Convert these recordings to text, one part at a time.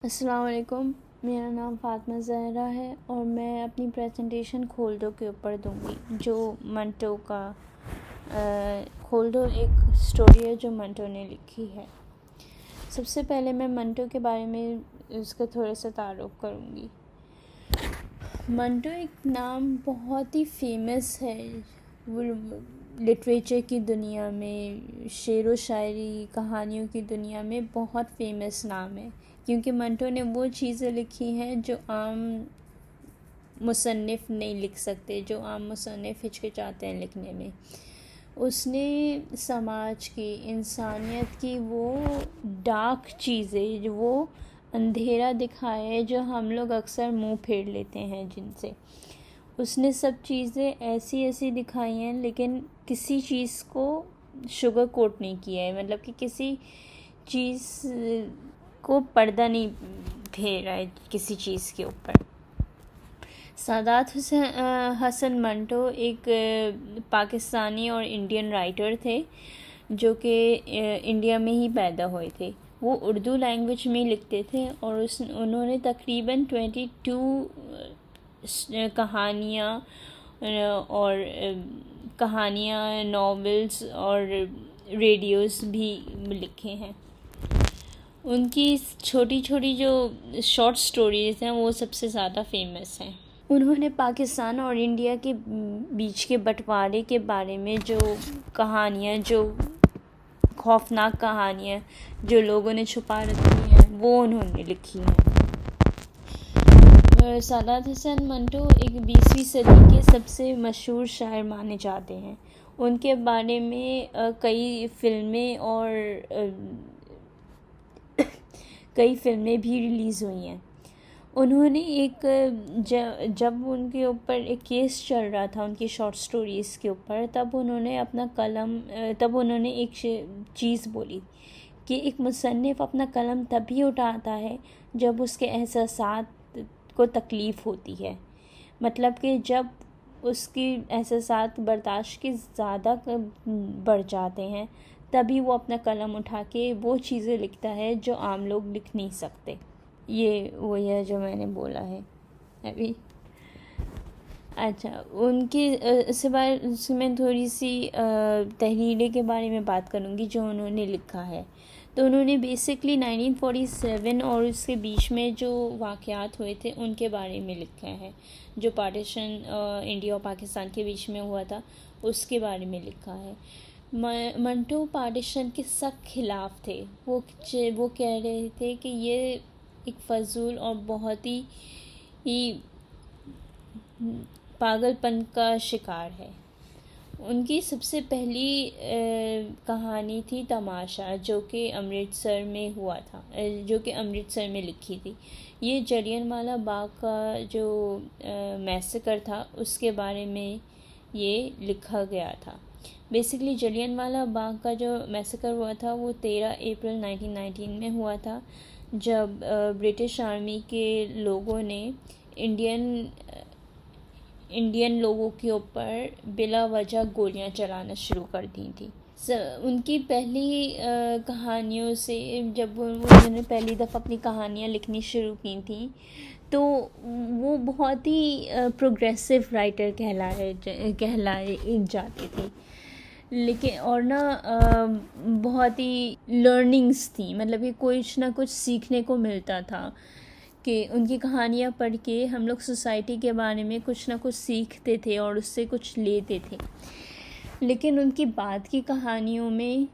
अस्सलाम वालेकुम। मेरा नाम फ़ातिमा ज़हरा है और मैं अपनी प्रेजेंटेशन खोल्डो के ऊपर दूंगी जो मंटो का खोल्डो एक स्टोरी है जो मंटो ने लिखी है। सबसे पहले मैं मंटो के बारे में उसका थोड़ा सा तारुफ करूंगी। मंटो एक नाम बहुत ही फेमस है वो लिटरेचर की दुनिया में, शेर व शायरी कहानियों की दुनिया में बहुत फेमस नाम है, क्योंकि मंटो ने वो चीज़ें लिखी हैं जो आम मुसन्निफ़ नहीं लिख सकते, जो आम मुसन्निफ़ हिचकिचाते हैं लिखने में। उसने समाज की, इंसानियत की वो डार्क चीज़ें, जो वो अंधेरा दिखाया है जो हम लोग अक्सर मुंह फेर लेते हैं जिनसे, उसने सब चीज़ें ऐसी ऐसी दिखाई हैं, लेकिन किसी चीज़ को शुगर कोट नहीं किया है। मतलब कि किसी चीज़ को पर्दा नहीं फेरा है किसी चीज़ के ऊपर। सादात हसन मंटो एक पाकिस्तानी और इंडियन राइटर थे जो कि इंडिया में ही पैदा हुए थे। वो उर्दू लैंग्वेज में लिखते थे और उन्होंने तकरीबन 22 कहानियाँ और नॉवेल्स और रेडियोस भी लिखे हैं। उनकी छोटी छोटी जो शॉर्ट स्टोरीज़ हैं वो सबसे ज़्यादा फेमस हैं। उन्होंने पाकिस्तान और इंडिया के बीच के बंटवारे के बारे में जो कहानियाँ, जो खौफनाक कहानियाँ जो लोगों ने छुपा रखी हैं, वो उन्होंने लिखी हैं। सादात हसन मंटो एक 20वीं सदी के सबसे मशहूर शायर माने जाते हैं। उनके बारे में कई फिल्में भी रिलीज़ हुई हैं। उन्होंने जब उनके ऊपर एक केस चल रहा था उनकी शॉर्ट स्टोरीज़ के ऊपर, तब उन्होंने एक चीज़ बोली कि एक मुसन्निफ़ अपना कलम तभी उठाता है जब उसके एहसासात को तकलीफ़ होती है। मतलब कि जब उसकी एहसासात बर्दाश्त के ज़्यादा बढ़ जाते हैं, तभी वो अपना कलम उठा के वो चीज़ें लिखता है जो आम लोग लिख नहीं सकते। ये वही है जो मैंने बोला है अभी। अच्छा, इसके बाद मैं थोड़ी सी तहरीरें के बारे में बात करूँगी जो उन्होंने लिखा है। तो उन्होंने बेसिकली 1947 और उसके बीच में जो वाक़यात हुए थे उनके बारे में लिखा है। जो पार्टीशन इंडिया और पाकिस्तान के बीच में हुआ था उसके बारे में लिखा है। मंटो पार्टीशन के सख्त खिलाफ़ थे। वो कह रहे थे कि ये एक फ़जूल और बहुत ही पागलपन का शिकार है। उनकी सबसे पहली कहानी थी तमाशा, जो कि अमृतसर में हुआ था, जो कि अमृतसर में लिखी थी। ये जलियांवाला बाग का जो मैसेकर था उसके बारे में ये लिखा गया था। बेसिकली जलियांवाला बाग का जो मैसेकर हुआ था वो 13 अप्रैल 1919 में हुआ था, जब ब्रिटिश आर्मी के लोगों ने इंडियन लोगों के ऊपर बिला वजह गोलियां चलाना शुरू कर दी थी। उनकी पहली कहानियों से, जब उन्होंने पहली दफ़ा अपनी कहानियाँ लिखनी शुरू की थी, तो वो बहुत ही प्रोग्रेसिव राइटर कहलाए जाते थे। लेकिन और बहुत ही लर्निंग्स थी, मतलब कि कुछ ना कुछ सीखने को मिलता था कि उनकी कहानियाँ पढ़ के हम लोग सोसाइटी के बारे में कुछ ना कुछ सीखते थे और उससे कुछ लेते थे। लेकिन उनकी बाद की कहानियों में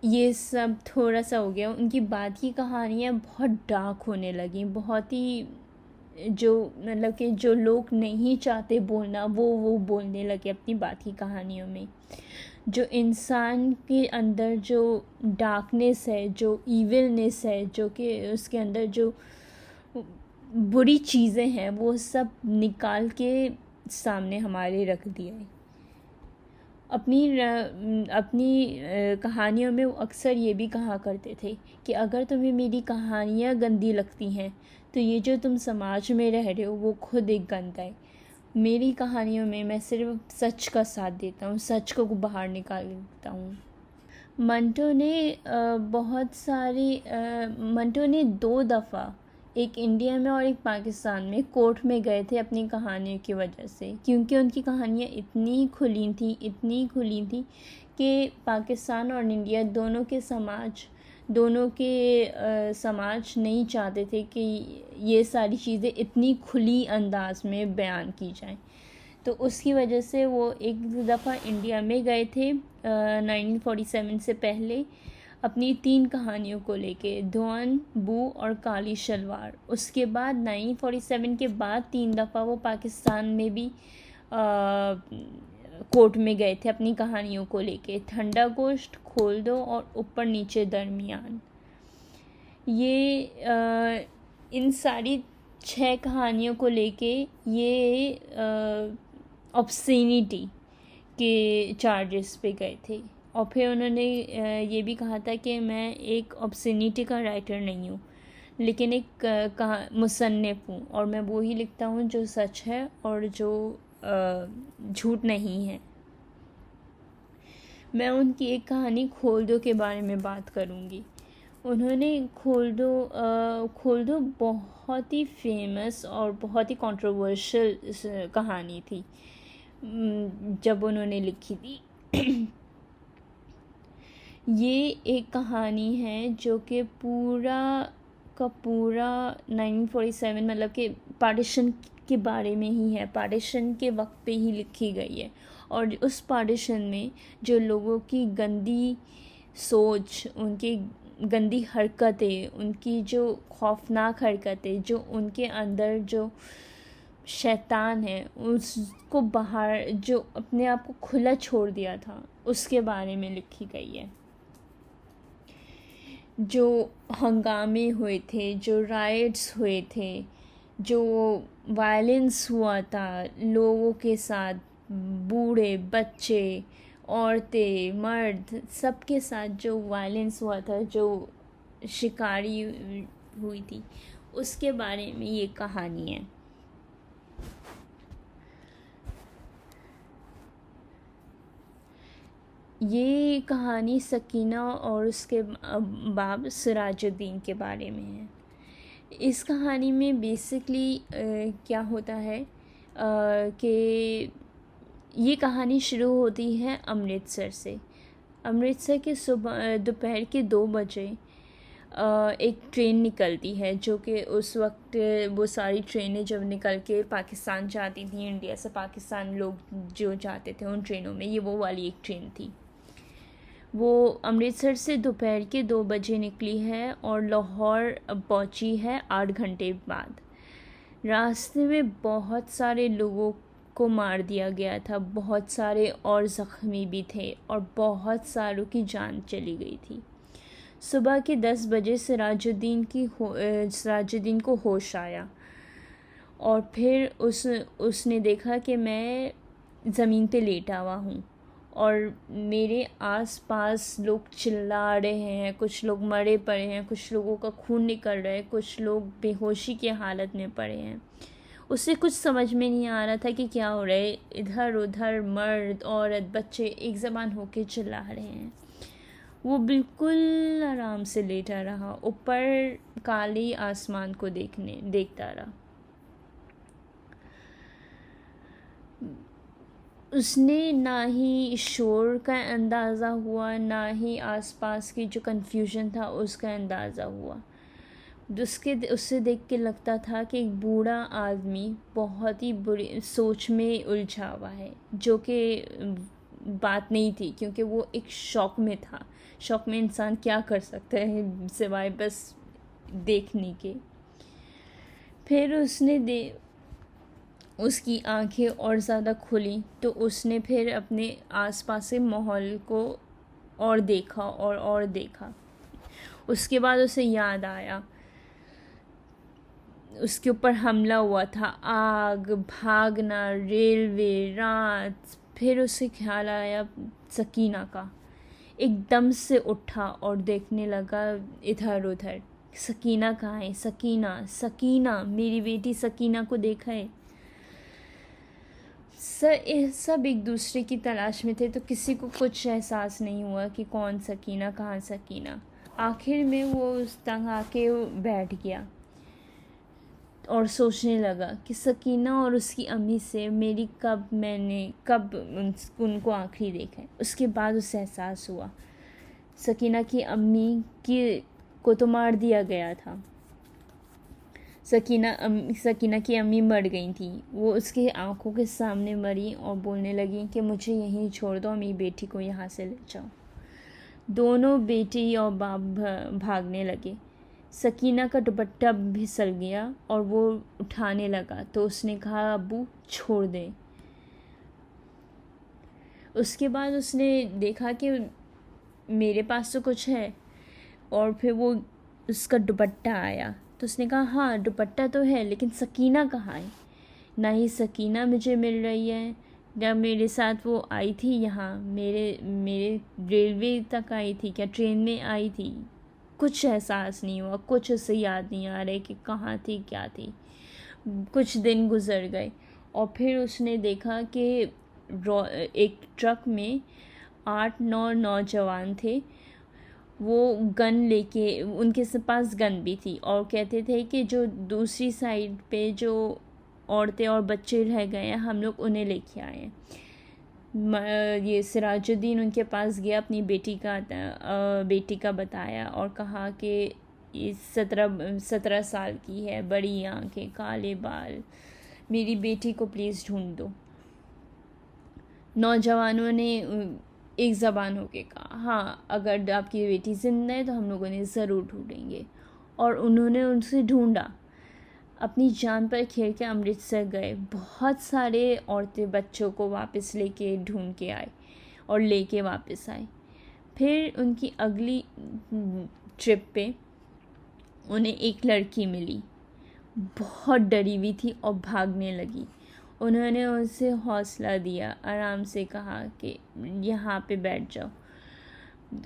ये सब थोड़ा सा हो गया। उनकी बाद की कहानियाँ बहुत डार्क होने लगी, बहुत ही मतलब कि जो लोग नहीं चाहते बोलना वो बोलने लगे अपनी बाद की कहानियों में। जो इंसान के अंदर जो डार्कनेस है, जो ईविलनेस है, जो कि उसके अंदर जो बुरी चीज़ें हैं, वो सब निकाल के सामने हमारे रख दिया है। अपनी कहानियों में वो अक्सर ये भी कहा करते थे कि अगर तुम्हें मेरी कहानियाँ गंदी लगती हैं तो ये जो तुम समाज में रह रहे हो वो खुद एक गंदा है। मेरी कहानियों में मैं सिर्फ सच का साथ देता हूँ, सच को बाहर निकाल देता हूँ। मंटो ने 2 दफ़ा एक इंडिया में और एक पाकिस्तान में कोर्ट में गए थे अपनी कहानियों की वजह से, क्योंकि उनकी कहानियाँ इतनी खुली थी कि पाकिस्तान और इंडिया दोनों के समाज नहीं चाहते थे कि ये सारी चीज़ें इतनी खुली अंदाज में बयान की जाएं। तो उसकी वजह से वो एक दफ़ा इंडिया में गए थे 1947 से पहले अपनी 3 कहानियों को लेके, धुआं, बू और काली शलवार। उसके बाद 1947 के बाद 3 दफ़ा वो पाकिस्तान में भी कोर्ट में गए थे अपनी कहानियों को लेके, ठंडा गोश्त, खोल दो और ऊपर नीचे दरमियान। ये इन सारी 6 कहानियों को लेके ये ऑब्ससीनिटी के चार्जेस पे गए थे। और फिर उन्होंने ये भी कहा था कि मैं एक ऑब्ससीनिटी का राइटर नहीं हूँ, लेकिन एक मुसन्निफ़ हूँ, और मैं वो ही लिखता हूँ जो सच है और जो झूठ नहीं है। मैं उनकी एक कहानी खोल दो के बारे में बात करूँगी। उन्होंने खोल दो बहुत ही फेमस और बहुत ही कंट्रोवर्शियल कहानी थी जब उन्होंने लिखी थी। ये एक कहानी है जो कि पूरा का पूरा 1947 मतलब कि पार्टीशन के बारे में ही है, पार्टीशन के वक्त पे ही लिखी गई है। और उस पार्टीशन में जो लोगों की गंदी सोच, उनकी गंदी हरकतें, उनकी जो खौफनाक हरकतें, जो उनके अंदर जो शैतान है उसको बाहर, जो अपने आप को खुला छोड़ दिया था, उसके बारे में लिखी गई है। जो हंगामे हुए थे, जो राइट्स हुए थे, जो वायलेंस हुआ था लोगों के साथ, बूढ़े, बच्चे, औरतें, मर्द, सबके साथ जो वायलेंस हुआ था, जो शिकारी हुई थी, उसके बारे में ये कहानी है। ये कहानी सकीना और उसके बाप सिराजुद्दीन के बारे में है। इस कहानी में बेसिकली क्या होता है कि ये कहानी शुरू होती है अमृतसर से। अमृतसर के सुबह दोपहर के 2 बजे एक ट्रेन निकलती है, जो कि उस वक्त वो सारी ट्रेनें जब निकल के पाकिस्तान जाती थी, इंडिया से पाकिस्तान लोग जो जाते थे उन ट्रेनों में, ये वो वाली एक ट्रेन थी। वो अमृतसर से दोपहर के 2 बजे निकली है और लाहौर पहुंची है 8 घंटे बाद। रास्ते में बहुत सारे लोगों को मार दिया गया था, बहुत सारे और ज़ख्मी भी थे और बहुत सारों की जान चली गई थी। सुबह के 10 बजे सिराजुद्दीन को होश आया और फिर उसने देखा कि मैं ज़मीन पे लेटा हुआ हूँ और मेरे आसपास लोग चिल्ला रहे हैं, कुछ लोग मरे पड़े हैं, कुछ लोगों का खून निकल रहा है, कुछ लोग बेहोशी की हालत में पड़े हैं। उसे कुछ समझ में नहीं आ रहा था कि क्या हो रहा है। इधर उधर मर्द, औरत, बच्चे एक ज़बान होके चिल्ला रहे हैं। वो बिल्कुल आराम से लेटा रहा, ऊपर काली आसमान को देखता रहा। उसने ना ही शोर का अंदाज़ा हुआ, ना ही आसपास की जो कन्फ्यूजन था उसका अंदाज़ा हुआ। उससे देख के लगता था कि एक बूढ़ा आदमी बहुत ही बुरी सोच में उलझा हुआ है, जो कि बात नहीं थी, क्योंकि वो एक शौक में था। शौक में इंसान क्या कर सकता है सिवाय बस देखने के। फिर उसकी आंखें और ज़्यादा खुली तो उसने फिर अपने आसपास के माहौल को और देखा। उसके बाद उसे याद आया उसके ऊपर हमला हुआ था, आग, भागना, रेलवे, रात। फिर उसे ख्याल आया सकीना का। एकदम से उठा और देखने लगा इधर उधर, सकीना कहाँ है? सकीना, मेरी बेटी सकीना को देखा है? सब एक दूसरे की तलाश में थे, तो किसी को कुछ एहसास नहीं हुआ कि कौन सकीना, कहाँ सकीना। आखिर में वो उस तंग आके बैठ गया। और सोचने लगा कि सकीना और उसकी अम्मी से मैंने कब उनको आखिरी देखा है। उसके बाद उसे एहसास हुआ सकीना की अम्मी को तो मार दिया गया था। सकीना की अम्मी मर गई थी। वो उसके आंखों के सामने मरी और बोलने लगी कि मुझे यहीं छोड़ दो, मेरी बेटी को यहाँ से ले जाओ। दोनों बेटी और बाप भागने लगे। सकीना का दुपट्टा फिसल गया और वो उठाने लगा तो उसने कहा, अब्बू छोड़ दें। उसके बाद उसने देखा कि मेरे पास तो कुछ है, और फिर वो उसका दुपट्टा आया तो उसने कहा, हाँ दुपट्टा तो है, लेकिन सकीना कहाँ है? ना ही सकीना मुझे मिल रही है, जब मेरे साथ वो आई थी यहाँ, मेरे रेलवे तक आई थी क्या, ट्रेन में आई थी? कुछ एहसास नहीं हुआ, कुछ उसे याद नहीं आ रहा कि कहाँ थी, क्या थी। कुछ दिन गुजर गए और फिर उसने देखा कि एक ट्रक में 8-9 नौजवान थे। वो गन लेके, उनके पास गन भी थी और कहते थे कि जो दूसरी साइड पे जो औरतें और बच्चे रह गए हैं, हम लोग उन्हें लेके आए हैं। ये सिराजुद्दीन उनके पास गया, अपनी बेटी का बताया और कहा कि ये 17 साल की है, बड़ी आंखें, काले बाल, मेरी बेटी को प्लीज़ ढूंढ दो। नौजवानों ने एक ज़बान होके कहा, हाँ अगर आपकी बेटी ज़िंदा है तो हम लोग उन्हें ज़रूर ढूंढेंगे। और उन्होंने उनसे ढूंढा, अपनी जान पर खेल के अमृतसर गए। बहुत सारे औरतें बच्चों को वापस लेके ढूंढ के आए और लेके वापस आए। फिर उनकी अगली ट्रिप पे उन्हें एक लड़की मिली, बहुत डरी हुई थी और भागने लगी। उन्होंने उसे हौसला दिया, आराम से कहा कि यहाँ पे बैठ जाओ।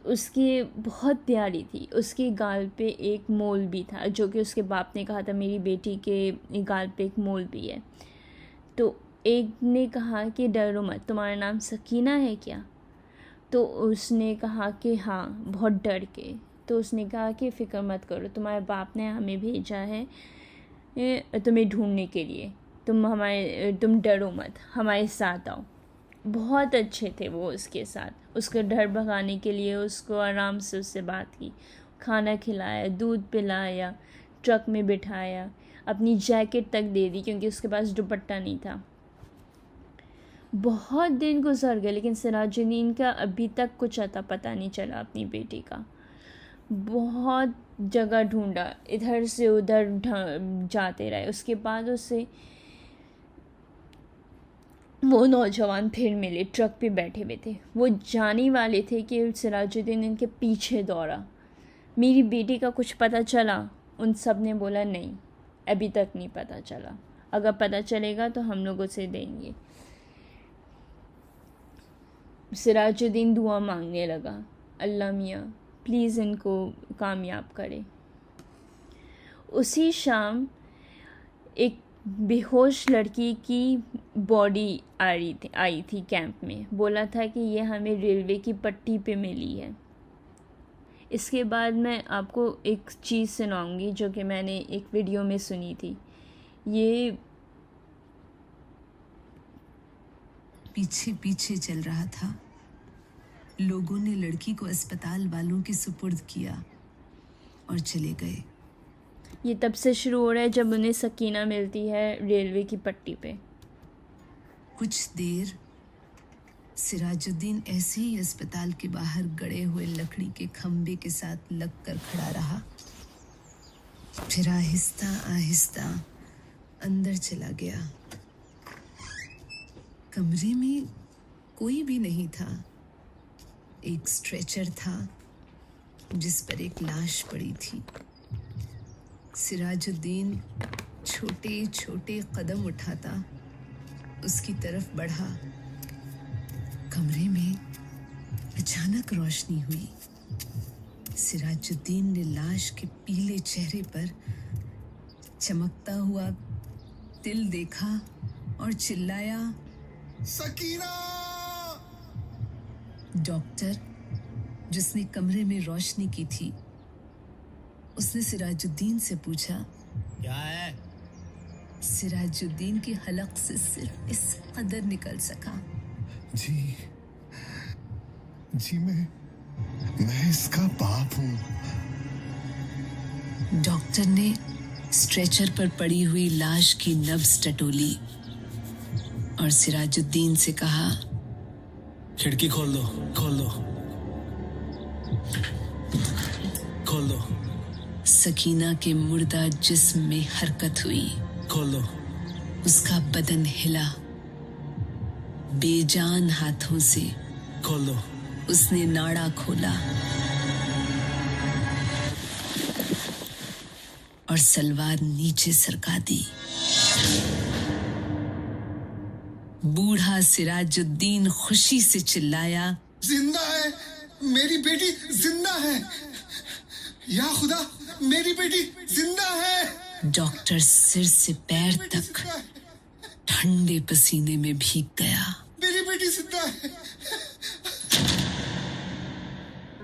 उसकी बहुत प्यारी थी, उसके गाल पे एक मोल भी था, जो कि उसके बाप ने कहा था मेरी बेटी के गाल पे एक मोल भी है। तो एक ने कहा कि डरो मत, तुम्हारा नाम सकीना है क्या? तो उसने कहा कि हाँ, बहुत डर के। तो उसने कहा कि फ़िक्र मत करो, तुम्हारे बाप ने हमें भेजा है तुम्हें ढूंढने के लिए, तुम डरो मत, हमारे साथ आओ। बहुत अच्छे थे वो उसके साथ। उसका डर भगाने के लिए उसको आराम से उससे बात की, खाना खिलाया, दूध पिलाया, ट्रक में बिठाया, अपनी जैकेट तक दे दी क्योंकि उसके पास दुपट्टा नहीं था। बहुत दिन गुजर गए लेकिन सिराजुद्दीन का अभी तक कुछ अता पता नहीं चला अपनी बेटी का। बहुत जगह ढूंढा, इधर से उधर जाते रहे। उसके बाद उसे वो नौजवान फिर मिले, ट्रक पे बैठे हुए थे। वो जाने वाले थे कि सिराजुद्दीन इनके पीछे दौड़ा, मेरी बेटी का कुछ पता चला? उन सब ने बोला नहीं, अभी तक नहीं पता चला, अगर पता चलेगा तो हम लोग उसे देंगे। सिराजुद्दीन दुआ मांगने लगा, अल्लाह मियाँ प्लीज़ इनको कामयाब करे। उसी शाम एक बेहोश लड़की की बॉडी आई थी कैंप में। बोला था कि ये हमें रेलवे की पट्टी पे मिली है। इसके बाद मैं आपको एक चीज़ सुनाऊंगी जो कि मैंने एक वीडियो में सुनी थी। ये पीछे पीछे चल रहा था। लोगों ने लड़की को अस्पताल वालों के सुपुर्द किया और चले गए। ये तब से शुरू हो रहा है जब उन्हें सकीना मिलती है रेलवे की पट्टी पे। कुछ देर सिराजुद्दीन ऐसे ही अस्पताल के बाहर गड़े हुए लकड़ी के खंबे के साथ लगकर खड़ा रहा। फिर आहिस्ता आहिस्ता अंदर चला गया। कमरे में कोई भी नहीं था। एक स्ट्रेचर था जिस पर एक लाश पड़ी थी। सिराजुद्दीन छोटे छोटे कदम उठाता उसकी तरफ बढ़ा। कमरे में अचानक रोशनी हुई। सिराजुद्दीन ने लाश के पीले चेहरे पर चमकता हुआ तिल देखा और चिल्लाया, सकीना! डॉक्टर जिसने कमरे में रोशनी की थी उसने सिराजुद्दीन से पूछा, क्या है? सिराजुद्दीन की हलक से सिर्फ इस कदर निकल सका। जी जी मैं इसका बाप हूँ। डॉक्टर ने स्ट्रेचर पर पड़ी हुई लाश की नब्ज टटोली और सिराजुद्दीन से कहा, खिड़की खोल दो, खोल दो, खोल दो, सकीना के मुर्दा जिस्म में हरकत हुई। खोल दो। उसका बदन हिला। बेजान हाथों से खोल दो। उसने नाड़ा खोला और सलवार नीचे सरका दी। बूढ़ा सिराजुद्दीन खुशी से चिल्लाया, जिंदा है, मेरी बेटी जिंदा है। या खुदा, मेरी बेटी जिंदा है। डॉक्टर सिर से पैर तक ठंडे पसीने में भीग गया। मेरी बेटी जिंदा है।